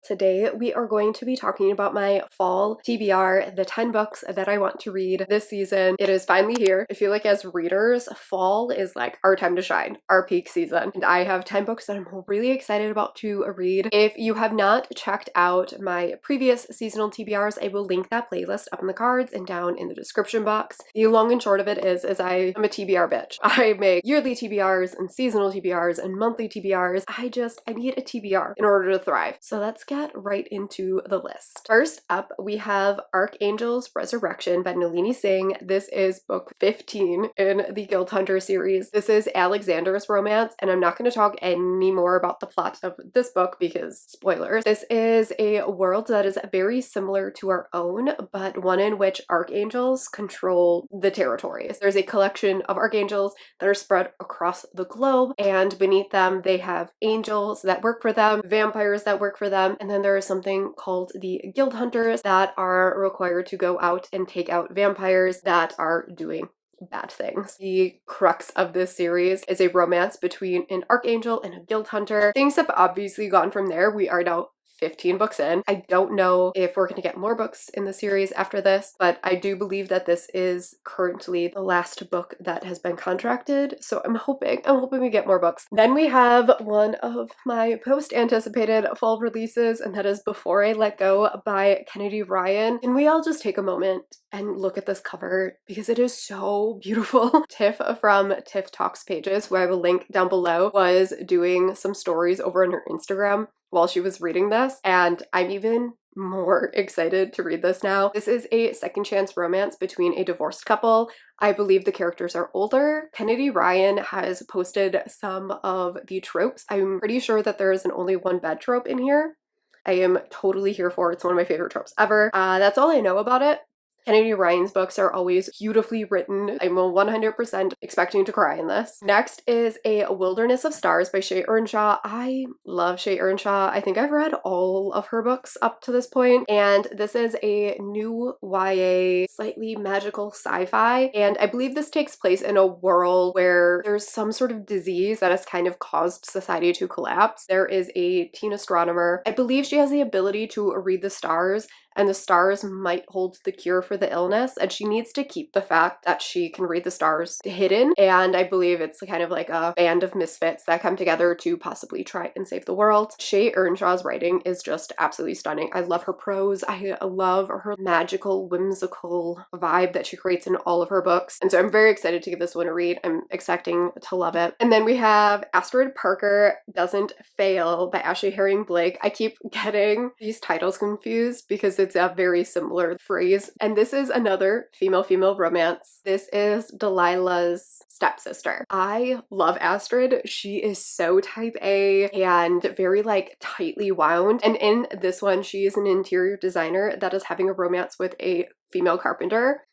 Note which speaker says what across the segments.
Speaker 1: Today we are going to be talking about my fall TBR, the 10 books that I want to read this season. It is finally here. I feel like as readers, fall is like our time to shine, our peak season. And I have 10 books that I'm really excited about to read. If you have not checked out my previous seasonal TBRs, I will link that playlist up in the cards and down in the description box. The long and short of it is I am a TBR bitch. I make yearly TBRs and seasonal TBRs and monthly TBRs. I need a TBR in order to thrive. So let's get right into the list. First up, we have Archangel's Resurrection by Nalini Singh. This is book 15 in the Guild Hunter series. This is Alexander's romance, and I'm not going to talk any more about the plot of this book because spoilers. This is a world that is very similar to our own, but one in which archangels control the territories. There's a collection of archangels that are spread across the globe, and beneath them they have angels that work for them, vampires that work for them, and then there is something called the Guild Hunters that are required to go out and take out vampires that are doing bad things. The crux of this series is a romance between an archangel and a guild hunter. Things have obviously gone from there. We are now 15 books in. I don't know if we're going to get more books in the series after this, but I do believe that this is currently the last book that has been contracted, so I'm hoping we get more books. Then we have one of my post-anticipated fall releases, and that is Before I Let Go by Kennedy Ryan. And we all just take a moment and look at this cover because it is so beautiful. Tiff from Tiff Talks Pages, who I will link down below, was doing some stories over on her Instagram while she was reading this, and I'm even more excited to read this now. This is a second chance romance between a divorced couple. I believe the characters are older. Kennedy Ryan has posted some of the tropes. I'm pretty sure that there is an only one bed trope in here. I am totally here for it. It's one of my favorite tropes ever. That's all I know about it. Kennedy Ryan's books are always beautifully written. I'm 100% expecting to cry in this. Next is A Wilderness of Stars by Shea Ernshaw. I love Shea Ernshaw. I think I've read all of her books up to this point, and this is a new YA, slightly magical sci-fi, and I believe this takes place in a world where there's some sort of disease that has kind of caused society to collapse. There is a teen astronomer. I believe she has the ability to read the stars, and the stars might hold the cure for the illness, and she needs to keep the fact that she can read the stars hidden, and I believe it's kind of like a band of misfits that come together to possibly try and save the world. Shea Ernshaw's writing is just absolutely stunning. I love her prose. I love her magical, whimsical vibe that she creates in all of her books, and so I'm very excited to give this one a read. I'm expecting to love it. And then we have Astrid Parker Doesn't Fail by Ashely Herring Blake. I keep getting these titles confused because it's a very similar phrase. And this is another female-female romance. This is Delilah's stepsister. I love Astrid. She is so type A and very like tightly wound. And in this one, she is an interior designer that is having a romance with a female carpenter.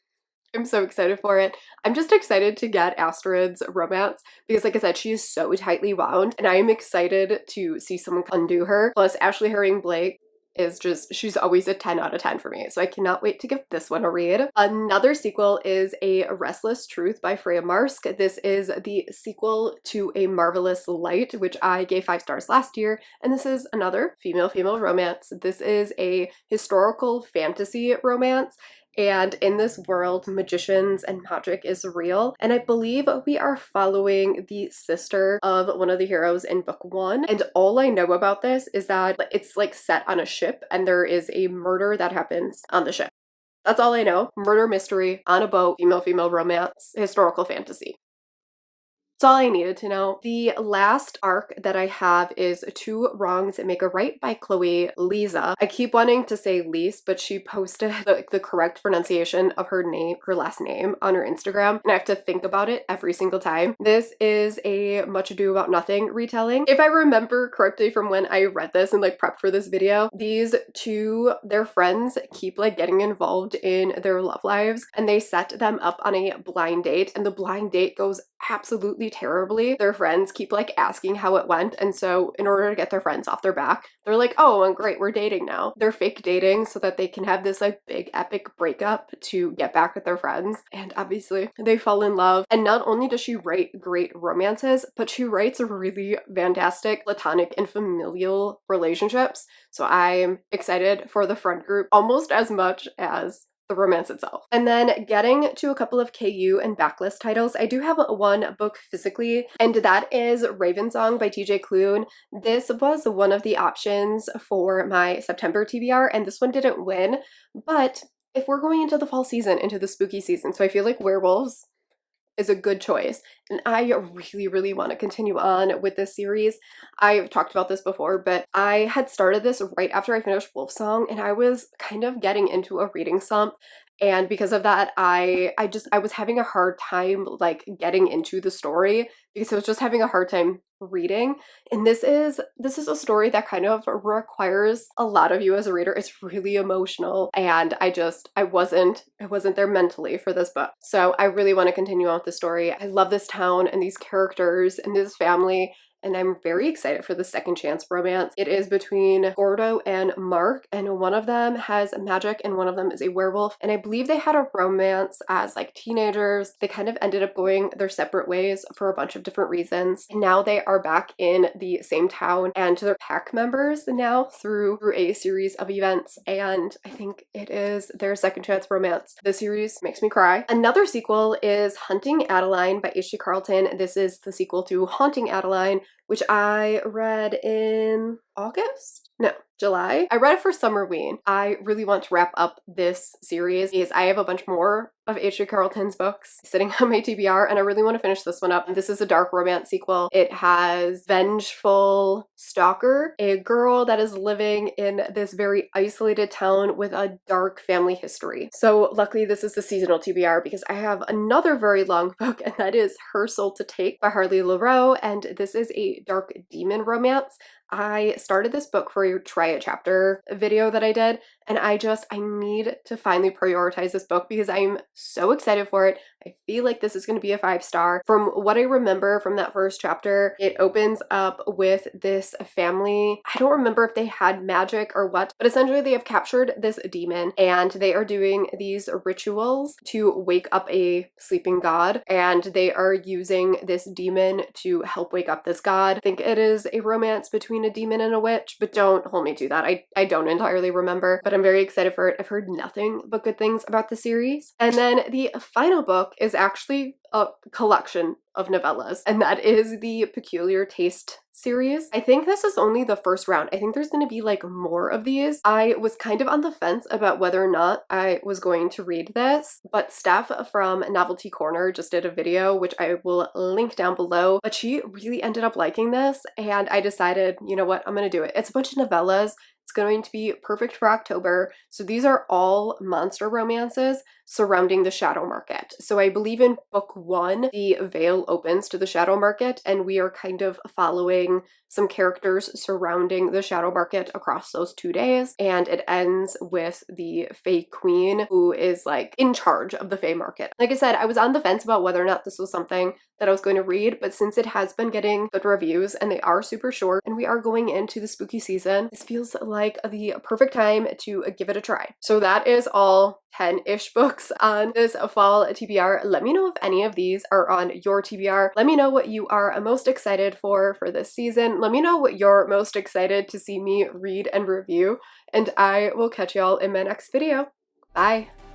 Speaker 1: I'm so excited for it. I'm just excited to get Astrid's romance because, like I said, she is so tightly wound, and I am excited to see someone undo her. Plus, Ashely Herring Blake is just, she's always a 10 out of 10 for me, so I cannot wait to give this one a read. Another sequel is A Restless Truth by Freya Marske. This is the sequel to A Marvelous Light, which I gave 5 stars last year, and this is another female-female romance. This is a historical fantasy romance, and in this world, magicians and magic is real. And I believe we are following the sister of one of the heroes in book 1. And all I know about this is that it's like set on a ship and there is a murder that happens on the ship. That's all I know. Murder mystery on a boat, female-female romance, historical fantasy. That's all I needed to know. The last arc that I have is Two Wrongs That Make a Right by Chloe Liese. I keep wanting to say Liese, but she posted the correct pronunciation of her name, her last name, on her Instagram, and I have to think about it every single time. This is a Much Ado About Nothing retelling. If I remember correctly from when I read this and like prepped for this video, these two, their friends keep like getting involved in their love lives, and they set them up on a blind date, and the blind date goes absolutely really terribly. Their friends keep like asking how it went, and so in order to get their friends off their back, they're like, oh, and great, we're dating now. They're fake dating so that they can have this like big epic breakup to get back with their friends. And obviously they fall in love. And not only does she write great romances, but she writes really fantastic platonic and familial relationships. So I'm excited for the friend group almost as much as the romance itself. And then getting to a couple of KU and backlist titles, I do have one book physically, and that is Ravensong by TJ Klune. This was one of the options for my September TBR, and this one didn't win, but if we're going into the fall season, into the spooky season, so I feel like werewolves is a good choice. And I really, really want to continue on with this series. I've talked about this before, but I had started this right after I finished Wolfsong, and I was kind of getting into a reading slump. And because of that, I was having a hard time like getting into the story because I was just having a hard time reading. And this is a story that kind of requires a lot of you as a reader. It's really emotional, and I wasn't there mentally for this book. So I really want to continue on with the story. I love this town and these characters and this family, and I'm very excited for the second chance romance. It is between Gordo and Mark, and one of them has magic and one of them is a werewolf. And I believe they had a romance as like teenagers. They kind of ended up going their separate ways for a bunch of different reasons. And now they are back in the same town, and they're pack members now through a series of events. And I think it is their second chance romance. This series makes me cry. Another sequel is Hunting Adeline by Ashely Carlton. This is the sequel to Haunting Adeline, which I read in August? No, July. I read it for Summerween. I really want to wrap up this series because I have a bunch more of Ashely Carlton's books sitting on my TBR, and I really want to finish this one up. This is a dark romance sequel. It has vengeful stalker, a girl that is living in this very isolated town with a dark family history. So luckily this is the seasonal TBR because I have another very long book, and that is Her Soul to Take by Harley LaRoux, and this is a dark demon romance. I started this book for a try a chapter video that I did, and I need to finally prioritize this book because I'm so excited for it. I feel like this is going to be a 5-star. From what I remember from that first chapter, it opens up with this family. I don't remember if they had magic or what, but essentially they have captured this demon and they are doing these rituals to wake up a sleeping god, and they are using this demon to help wake up this god. I think it is a romance between a demon and a witch, but don't hold me to that. I don't entirely remember, but I'm very excited for it. I've heard nothing but good things about the series. And then the final book is actually a collection of novellas, and that is the Peculiar Taste series. I think this is only the first round. I think there's going to be like more of these. I was kind of on the fence about whether or not I was going to read this, but Steph from Novelty Corner just did a video, which I will link down below, but she really ended up liking this, and I decided, you know what, I'm going to do it. It's a bunch of novellas. It's going to be perfect for October. So these are all monster romances surrounding the shadow market. So I believe in book 1, the veil opens to the shadow market, and we are kind of following some characters surrounding the shadow market across those 2 days. And it ends with the Fae Queen, who is like in charge of the Fae market. Like I said, I was on the fence about whether or not this was something that I was going to read, but since it has been getting good reviews and they are super short and we are going into the spooky season, this feels like the perfect time to give it a try. So that is all 10-ish books on this fall TBR. Let me know if any of these are on your TBR. Let me know what you are most excited for this season. Let me know what you're most excited to see me read and review, and I will catch y'all in my next video. Bye!